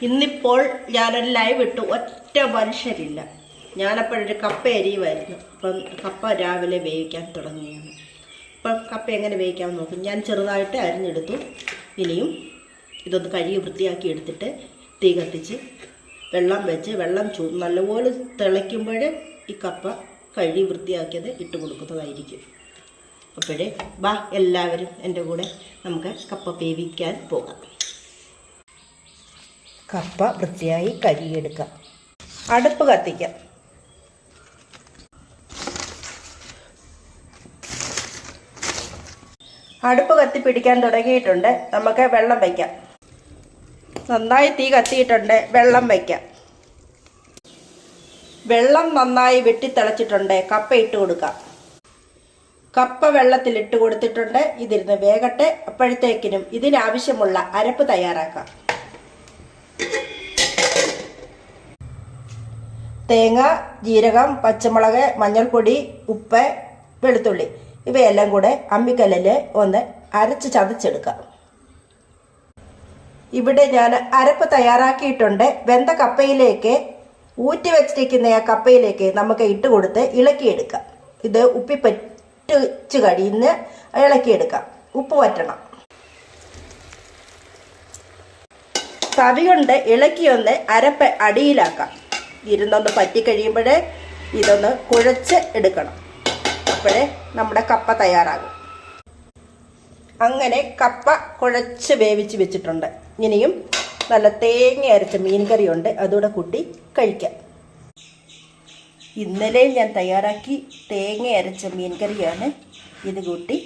ഇന്നിപ്പോൾ ഞാനൊരു ലൈവ് ഇട്ടു, ഒറ്റ മനുഷ്യരില്ല. ഞാനപ്പോഴൊരു കപ്പ അരിയുമായിരുന്നു. അപ്പം കപ്പ രാവിലെ വേവിക്കാൻ തുടങ്ങിയാണ്. അപ്പം കപ്പ എങ്ങനെ വേവിക്കാമെന്ന് നോക്കും. ഞാൻ ചെറുതായിട്ട് അരിഞ്ഞെടുത്തു. ഇനിയും ഇതൊന്ന് കഴുകി വൃത്തിയാക്കി എടുത്തിട്ട് തീ കത്തിച്ച് വെള്ളം വെച്ച് വെള്ളം നല്ലപോലെ തിളയ്ക്കുമ്പോൾ ഈ കപ്പ കഴുകി വൃത്തിയാക്കിയത് ഇട്ട് കൊടുക്കുന്നതായിരിക്കും. അപ്പോഴേ ബാ എല്ലാവരും എൻ്റെ കൂടെ നമുക്ക് കപ്പ വേവിക്കാൻ പോകാം. കപ്പ വൃത്തിയായി കഴുകിയെടുക്കാം. അടുപ്പ് കത്തിക്കാം. അടുപ്പ് കത്തിപ്പിടിക്കാൻ തുടങ്ങിയിട്ടുണ്ട്. നമുക്ക് വെള്ളം വയ്ക്കാം. നന്നായി തീ കത്തിയിട്ടുണ്ട്. വെള്ളം വയ്ക്കാം. വെള്ളം നന്നായി വെട്ടിത്തിളച്ചിട്ടുണ്ട്. കപ്പ ഇട്ട് കൊടുക്കാം. കപ്പ വെള്ളത്തിലിട്ട് കൊടുത്തിട്ടുണ്ട്. ഇതിരുന്ന് വേകട്ടെ. അപ്പോഴത്തേക്കിനും ഇതിനാവശ്യമുള്ള അരപ്പ് തയ്യാറാക്കാം. തേങ്ങ, ജീരകം, പച്ചമുളക്, മഞ്ഞൾപ്പൊടി, ഉപ്പ്, വെളുത്തുള്ളി ഇവയെല്ലാം കൂടെ അമ്മിക്കല്ലിൽ ഒന്ന് അരച്ച് ചതച്ചെടുക്കാം. ഇവിടെ ഞാൻ അരപ്പ് തയ്യാറാക്കിയിട്ടുണ്ട്. വെന്ത കപ്പയിലേക്ക് ഊറ്റി വെച്ചിരിക്കുന്ന ആ കപ്പയിലേക്ക് നമുക്ക് ഇട്ട് കൊടുത്ത് ഇളക്കിയെടുക്കാം. ഇത് ഉപ്പിപ്പറ്റ് കഴിയുന്ന ഇളക്കിയെടുക്കാം. ഉപ്പ് വറ്റണം. തവി കൊണ്ട് ഇളക്കിയൊന്ന് അരപ്പ് അടിയിലാക്കാം. ഇരുന്നൊന്ന് പറ്റിക്കഴിയുമ്പോൾ ഇതൊന്ന് കുഴച്ച് എടുക്കണം. അപ്പോഴേ നമ്മുടെ കപ്പ തയ്യാറാകും. അങ്ങനെ കപ്പ കുഴച്ച് വേവിച്ച് വെച്ചിട്ടുണ്ട്. ഇനിയും നല്ല തേങ്ങ അരച്ച മീൻകറിയുണ്ട്. അതുകൂടെ കൂട്ടി കഴിക്കാം. ഇന്നലെ ഞാൻ തയ്യാറാക്കി തേങ്ങ അരച്ച മീൻകറിയാണ്. ഇത് കൂട്ടി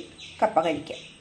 കപ്പ കഴിക്കാം.